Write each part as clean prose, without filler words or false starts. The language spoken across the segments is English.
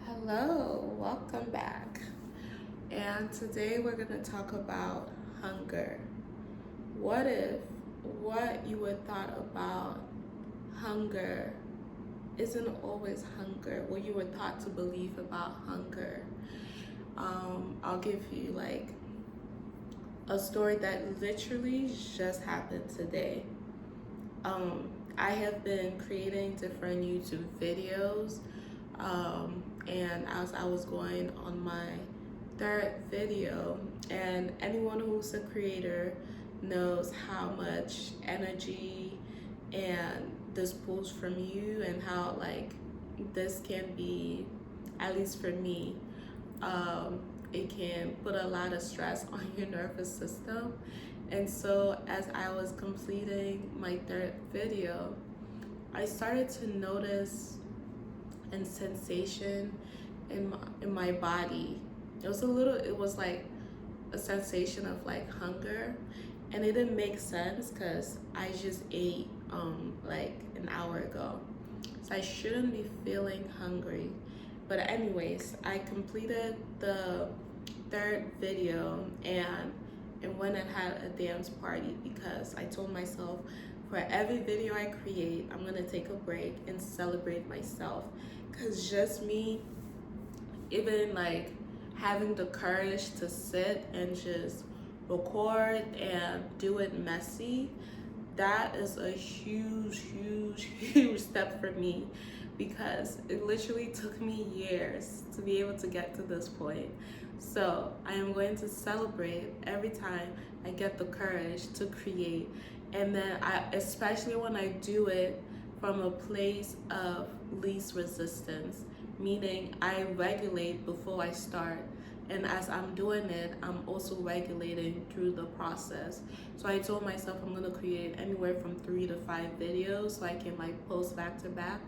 Hello, welcome back. And today we're going to talk about hunger. What if what you were thought about hunger isn't always hunger? What you were taught to believe about hunger? I'll give you like a story that literally just happened today. Um, I have been creating different YouTube videos, and as I was going on my third video, and anyone who's a creator knows how much energy and this pulls from you, and how like this can be, at least for me, um, it can put a lot of stress on your nervous system. And so as I was completing my third video, I started to notice a sensation in my body. It was like a sensation of like hunger, and it didn't make sense because I just ate like an hour ago. So I shouldn't be feeling hungry. But anyways, I completed the third video and went and had a dance party because I told myself for every video I create, I'm gonna take a break and celebrate myself. Cause just me, even like having the courage to sit and just record and do it messy, that is a huge step for me because it literally took me years to be able to get to this point. So I am going to celebrate every time I get the courage to create. And then especially when I do it from a place of least resistance, meaning I regulate before I start. And as I'm doing it, I'm also regulating through the process. So I told myself I'm gonna create anywhere from 3 to 5 videos so I can like post back to back.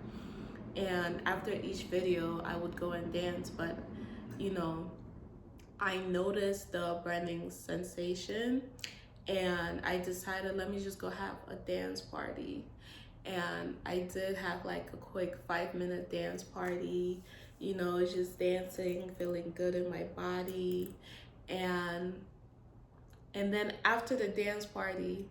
And after each video, I would go and dance. But you know, I noticed the burning sensation, and I decided let me just go have a dance party. And I did have like a quick 5 minute dance party, just dancing, feeling good in my body. And and then after the dance party,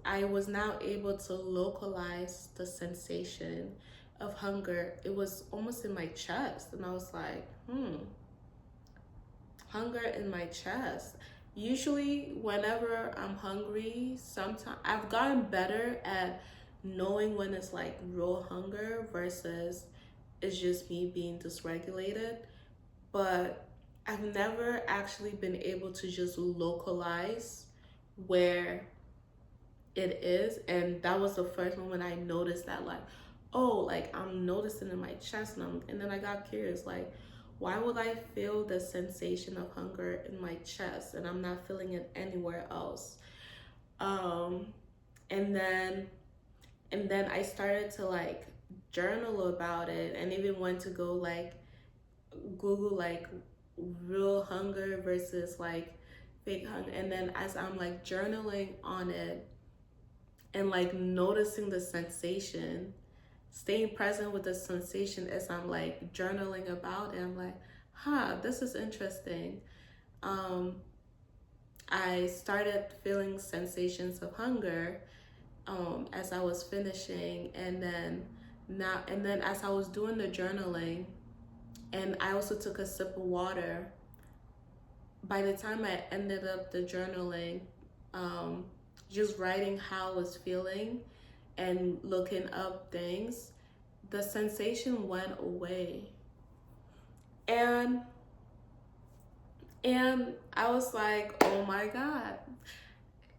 I was now able to localize the sensation of hunger. It was almost in my chest, and I was like, hunger in my chest. Usually, whenever I'm hungry, sometimes I've gotten better at knowing when it's like real hunger versus it's just me being dysregulated. But I've never actually been able to just localize where it is. And that was the first moment I noticed that, like, oh, like I'm noticing in my chest. And then I got curious, like, why would I feel the sensation of hunger in my chest and I'm not feeling it anywhere else? Um, and then and then I started to like journal about it, and even went to go like Google like real hunger versus like fake hunger. And then as I'm like journaling on it and like noticing the sensation, staying present with the sensation as I'm like journaling about it, I'm like, this is interesting. Um, I started feeling sensations of hunger as I was finishing, and then as I was doing the journaling, and I also took a sip of water. By the time I ended up the journaling, um, just writing how I was feeling and looking up things, the sensation went away. And and I was like, oh my God.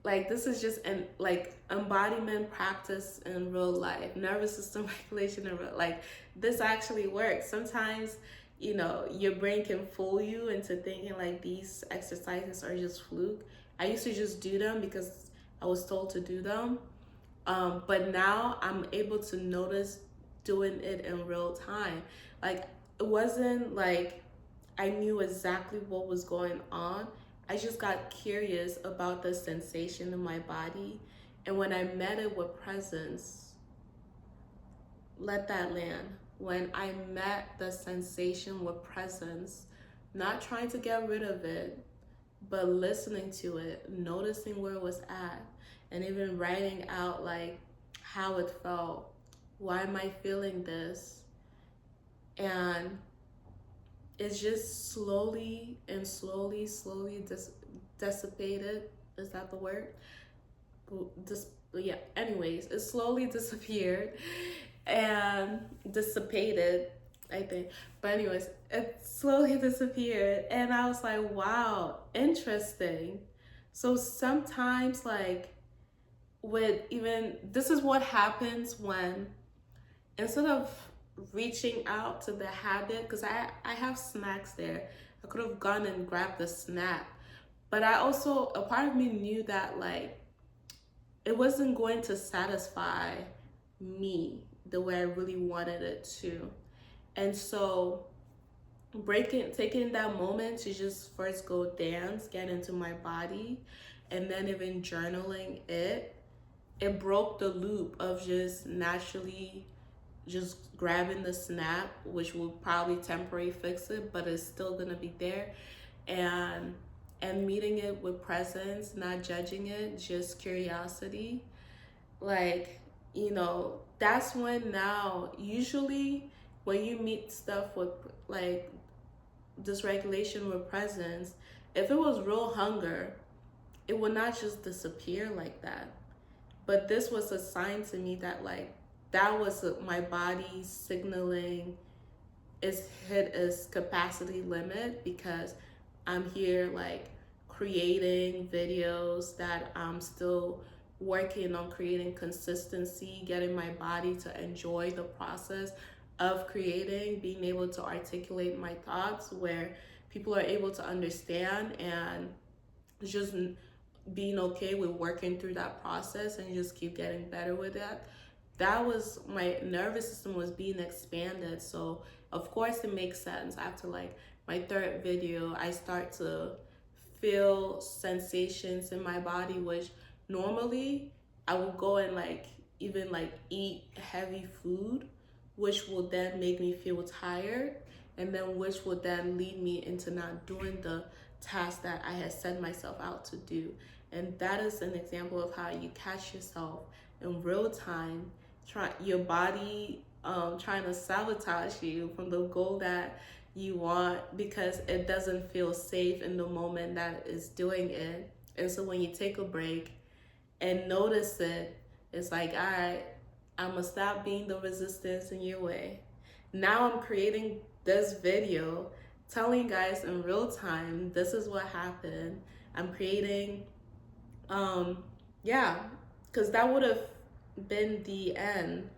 Like this is just an like embodiment practice in real life, nervous system regulation in real like this actually works. Sometimes, your brain can fool you into thinking like these exercises are just fluke. I used to just do them because I was told to do them. But now I'm able to notice doing it in real time. Like it wasn't like I knew exactly what was going on. I just got curious about the sensation in my body. And when I met it with presence, let that land. When I met the sensation with presence, not trying to get rid of it, but listening to it, noticing where it was at, and even writing out like how it felt. Why am I feeling this? And it's just slowly and slowly dissipated. Is that the word? Yeah, anyways, it slowly disappeared and dissipated, I think. But anyways, it slowly disappeared, and I was like, wow, interesting. So sometimes, like, with even this is what happens when, instead of reaching out to the habit, because I have snacks there, I could have gone and grabbed the snack, but I also, a part of me knew that like it wasn't going to satisfy me the way I really wanted it to. And so taking that moment to just first go dance, get into my body, and then even journaling it broke the loop of just naturally just grabbing the snap, which will probably temporarily fix it, but it's still gonna be there. And meeting it with presence, not judging it, just curiosity. Like, that's when now, usually when you meet stuff with like dysregulation with presence, if it was real hunger, it would not just disappear like that. But this was a sign to me that like that was my body signaling it's hit its capacity limit, because I'm here like creating videos that I'm still working on creating consistency, getting my body to enjoy the process of creating, being able to articulate my thoughts where people are able to understand, and just being okay with working through that process and just keep getting better with that. That was, my nervous system was being expanded. So of course it makes sense. After like my third video, I start to feel sensations in my body, which normally I would go and like even like eat heavy food, which will then make me feel tired, and then which would then lead me into not doing the task that I had set myself out to do. And that is an example of how you catch yourself in real time, your body trying to sabotage you from the goal that you want, because it doesn't feel safe in the moment that it's doing it. And so when you take a break and notice it, it's like, all right, I'm gonna stop being the resistance in your way. Now I'm creating this video telling you guys in real time, this is what happened. I'm creating, yeah, because that would have been the end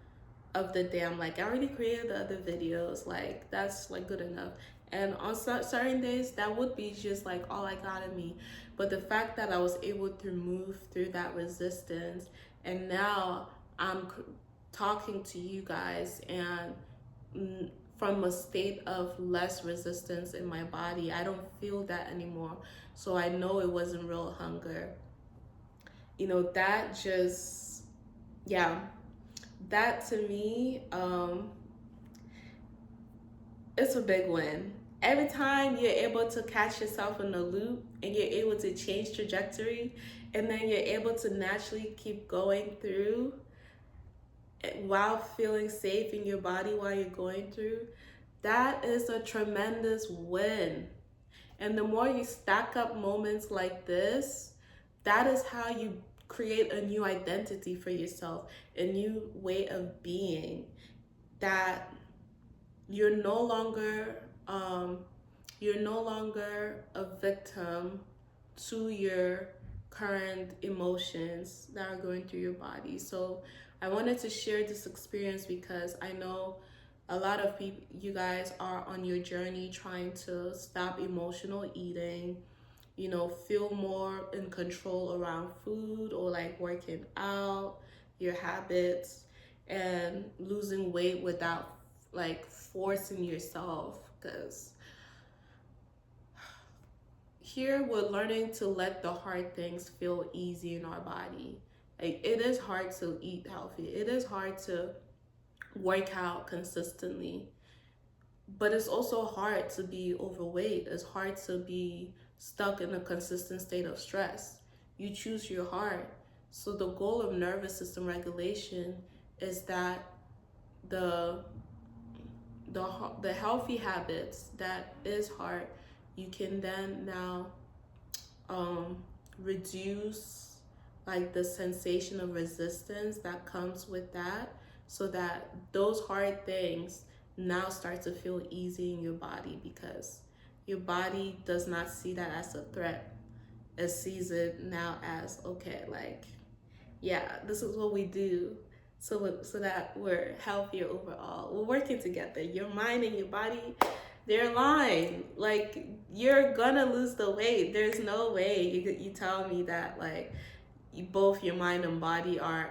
of the day. I'm like, I already created the other videos, like that's like good enough. And on certain days that would be just like all I got in me. But the fact that I was able to move through that resistance, and now I'm talking to you guys, and from a state of less resistance in my body, I don't feel that anymore. So I know it wasn't real hunger. That just, yeah, that to me, it's a big win. Every time you're able to catch yourself in a loop and you're able to change trajectory, and then you're able to naturally keep going through while feeling safe in your body while you're going through, that is a tremendous win. And the more you stack up moments like this, that is how you create a new identity for yourself, a new way of being, that you're no longer a victim to your current emotions that are going through your body. So I wanted to share this experience because I know a lot of people, you guys are on your journey trying to stop emotional eating, feel more in control around food, or like working out, your habits, and losing weight without like forcing yourself. Because here we're learning to let the hard things feel easy in our body. Like, it is hard to eat healthy. It is hard to work out consistently. But it's also hard to be overweight. It's hard to be stuck in a consistent state of stress. You choose your heart. So the goal of nervous system regulation is that the the healthy habits that is heart, you can then now reduce like the sensation of resistance that comes with that, so that those hard things now start to feel easy in your body, because your body does not see that as a threat. It sees it now as, okay, like, yeah, this is what we do, so that we're healthier overall. We're working together. Your mind and your body, they're aligned. Like, you're gonna lose the weight. There's no way you tell me that like both your mind and body are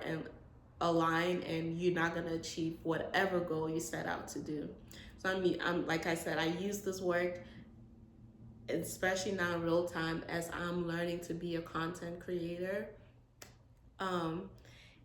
aligned and you're not gonna achieve whatever goal you set out to do. So I'm like I said, I use this work, especially now in real time, as I'm learning to be a content creator.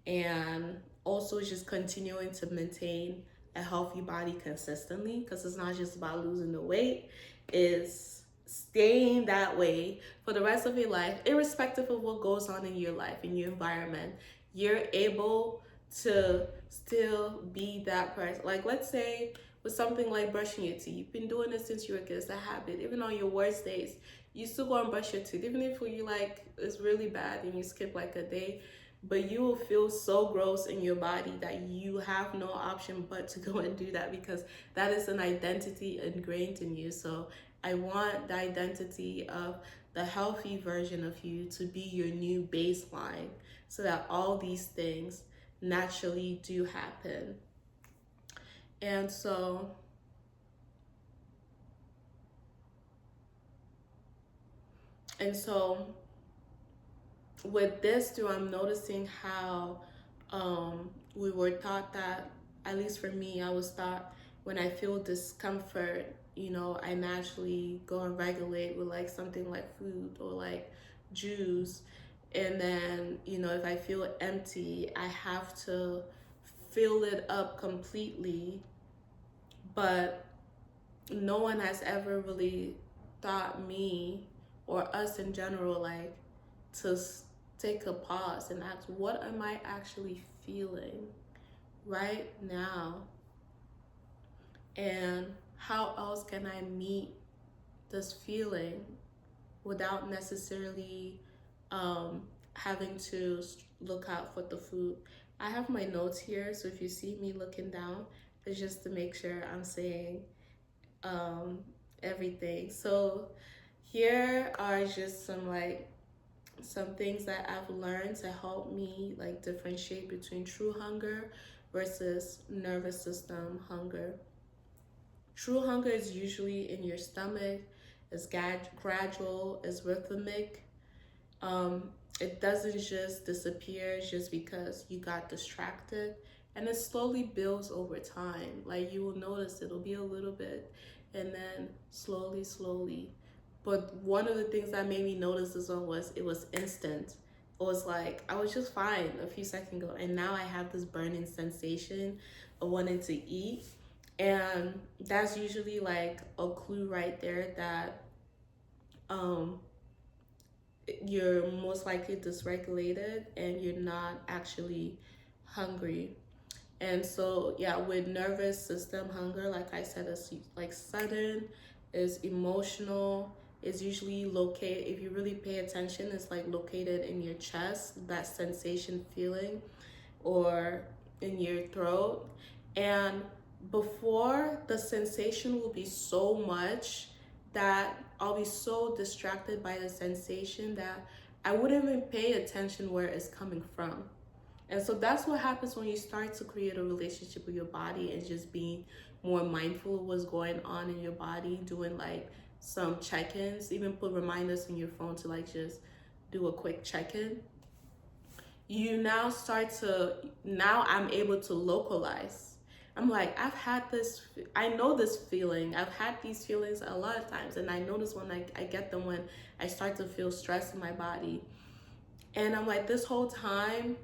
And also just continuing to maintain a healthy body consistently, because it's not just about losing the weight, it's staying that way for the rest of your life, irrespective of what goes on in your life, in your environment. You're able to still be that person. Like, let's say with something like brushing your teeth, you've been doing it since you were a kid. It's a habit. Even on your worst days, you still go and brush your teeth, even if you like it's really bad and you skip like a day. But you will feel so gross in your body that you have no option but to go and do that, because that is an identity ingrained in you. So I want the identity of the healthy version of you to be your new baseline, so that all these things naturally do happen. And so with this too, I'm noticing how we were taught that, at least for me, I was taught when I feel discomfort, I naturally go and regulate with like something like food or like juice. And then, if I feel empty, I have to fill it up completely. But no one has ever really taught me, or us in general, like, to take a pause and ask, what am I actually feeling right now? And how else can I meet this feeling without necessarily having to look out for the food? I have my notes here, so if you see me looking down, it's just to make sure I'm saying everything. So here are just some things that I've learned to help me like differentiate between true hunger versus nervous system hunger. True hunger is usually in your stomach, it's gradual, it's rhythmic. It doesn't just disappear just because you got distracted, and it slowly builds over time. Like, you will notice it'll be a little bit and then slowly. But one of the things that made me notice this one was it was instant. It was like I was just fine a few seconds ago, and now I have this burning sensation of wanting to eat. And that's usually like a clue right there that you're most likely dysregulated and you're not actually hungry. And so, yeah, with nervous system hunger, like I said, it's like sudden, is emotional, is usually located, if you really pay attention, it's like located in your chest, that sensation feeling, or in your throat. And before, the sensation will be so much that I'll be so distracted by the sensation that I wouldn't even pay attention where it's coming from. And so that's what happens when you start to create a relationship with your body and just being more mindful of what's going on in your body, doing like some check-ins, even put reminders in your phone to like just do a quick check-in. You now I'm able to localize. I'm like, I know this feeling. I've had these feelings a lot of times, and I notice when I get them when I start to feel stress in my body. And I'm like, this whole time,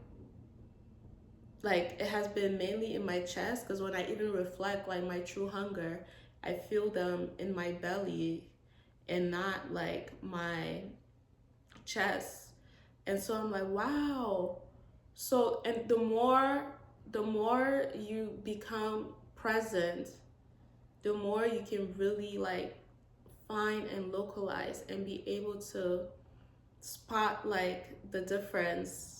like it has been mainly in my chest, because when I even reflect like my true hunger, I feel them in my belly and not like my chest. And so I'm like, wow. So, and the more you become present, the more you can really like find and localize and be able to spot like the difference.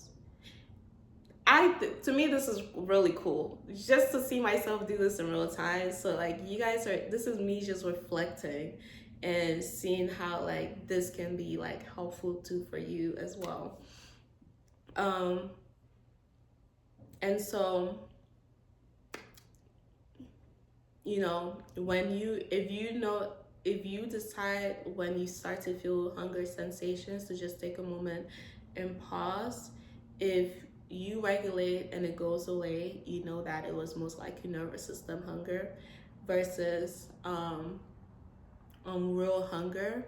To me this is really cool just to see myself do this in real time. So like you guys are, this is me just reflecting and seeing how like this can be like helpful too for you as well. um and so, you know, when you if you decide when you start to feel hunger sensations to just take a moment and pause. If you regulate and it goes away, you know that it was most likely nervous system hunger versus real hunger.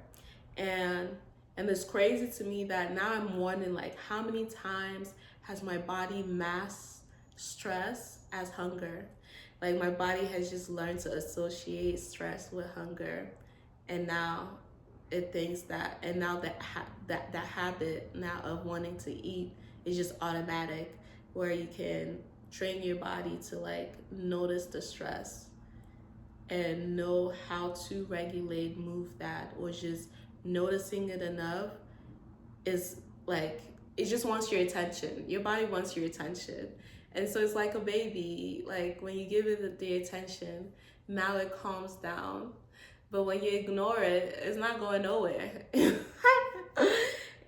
and and it's crazy to me that now I'm wondering like how many times has my body masked stress as hunger. Like my body has just learned to associate stress with hunger, and now it thinks that, and now that habit now of wanting to eat is just automatic, where you can train your body to like notice the stress and know how to regulate, move that, or just noticing it enough is like, it just wants your attention. Your body wants your attention. And so it's like a baby, like when you give it the attention, now it calms down. But when you ignore it, it's not going nowhere.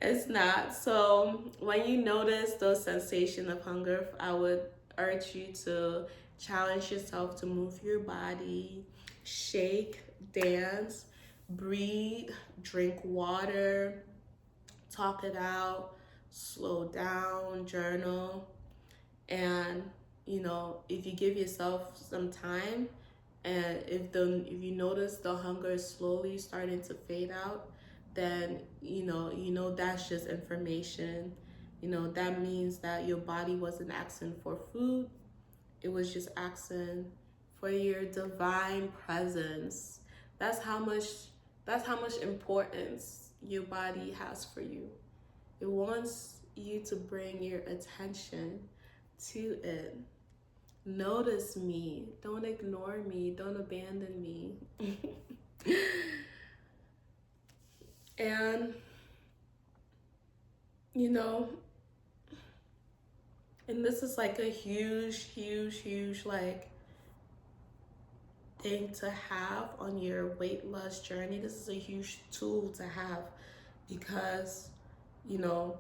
It's not. So when you notice those sensations of hunger, I would urge you to challenge yourself to move your body, shake, dance, breathe, drink water, talk it out, slow down, journal. And you know, if you give yourself some time, and if you notice the hunger is slowly starting to fade out, then you know that's just information. You know, that means that your body wasn't asking for food, it was just asking for your divine presence. That's how much importance your body has for you. It wants you to bring your attention to it. Notice me. Don't ignore me. Don't abandon me. And, you know, and this is like a huge, huge, huge, like, thing to have on your weight loss journey. This is a huge tool to have, because, you know,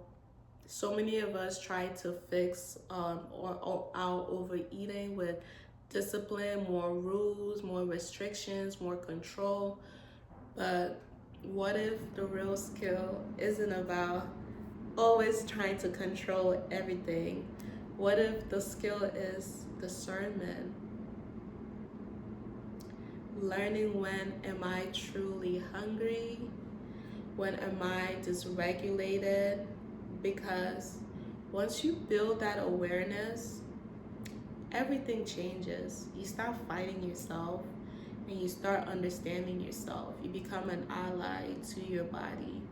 so many of us try to fix or our overeating with discipline, more rules, more restrictions, more control. But what if the real skill isn't about always trying to control everything? What if the skill is discernment? Learning, when am I truly hungry? When am I dysregulated? Because once you build that awareness, everything changes. You stop fighting yourself and you start understanding yourself. You become an ally to your body.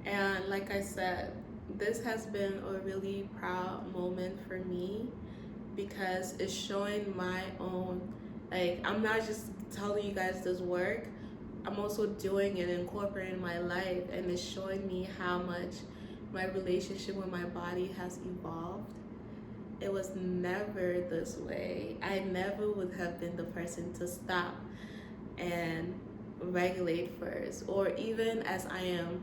And like I said, this has been a really proud moment for me, because it's showing my own, like, I'm not just telling you guys this work, I'm also doing it, incorporating in my life, and it's showing me how much my relationship with my body has evolved. It was never this way. I never would have been the person to stop and regulate first, or even as I am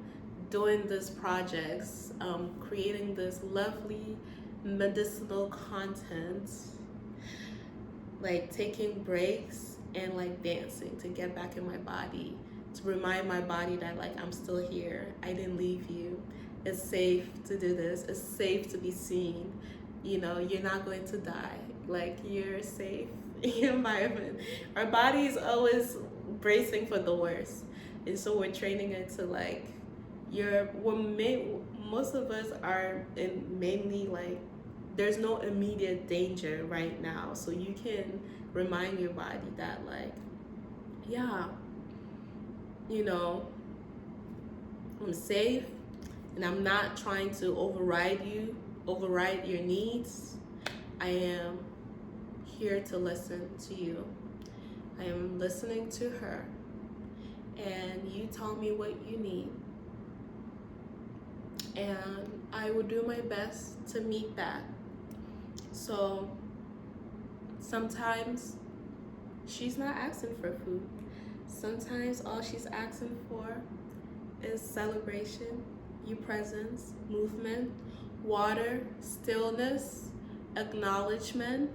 doing this projects, creating this lovely medicinal content, like taking breaks and like dancing to get back in my body, to remind my body that like I'm still here, I didn't leave you, it's safe to do this, it's safe to be seen, you know, you're not going to die, like you're safe in your environment. Our body is always bracing for the worst, And so we're training it to like, most of us are in mainly like, there's no immediate danger right now. So you can remind your body that like, yeah, you know, I'm safe and I'm not trying to override your needs. I am here to listen to you. I am listening to her, and you tell me what you need. And I will do my best to meet that. So sometimes she's not asking for food. Sometimes all she's asking for is celebration, your presence, movement, water, stillness, acknowledgement.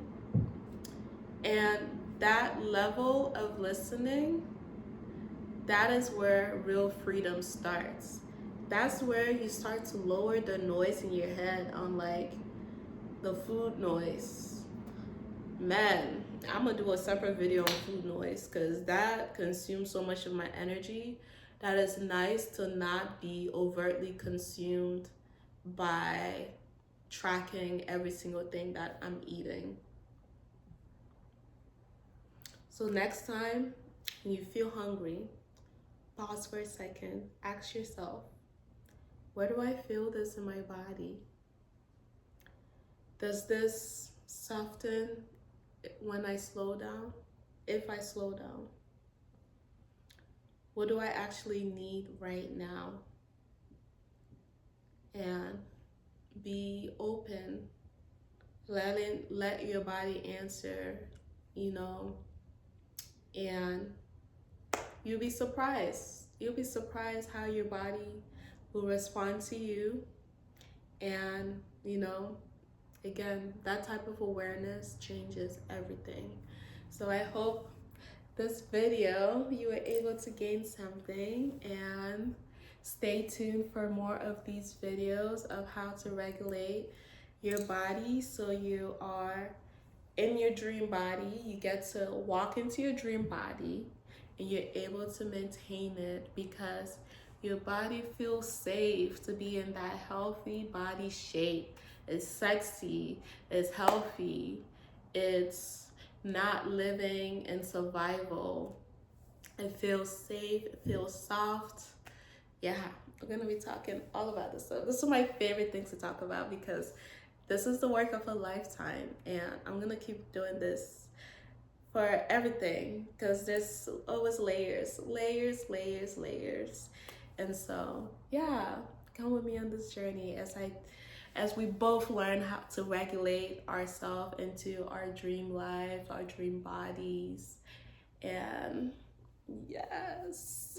And that level of listening, that is where real freedom starts. That's where you start to lower the noise in your head on like the food noise. Man, I'm gonna do a separate video on food noise because that consumes so much of my energy that it's nice to not be overtly consumed by tracking every single thing that I'm eating. So next time when you feel hungry, pause for a second, ask yourself, where do I feel this in my body? Does this soften when I slow down? If I slow down? What do I actually need right now? And be open. Let your body answer, you know, and you'll be surprised. You'll be surprised how your body will respond to you. And, you know, again, that type of awareness changes everything. So I hope this video you were able to gain something, and stay tuned for more of these videos of how to regulate your body so you are in your dream body. You get to walk into your dream body and you're able to maintain it because your body feels safe to be in that healthy body shape. It's sexy, it's healthy, it's not living in survival. It feels safe, it feels soft. Yeah, we're gonna be talking all about this stuff. This is my favorite things to talk about because this is the work of a lifetime, and I'm gonna keep doing this for everything because there's always layers. And so yeah, come with me on this journey as we both learn how to regulate ourselves into our dream life, our dream bodies. And yes.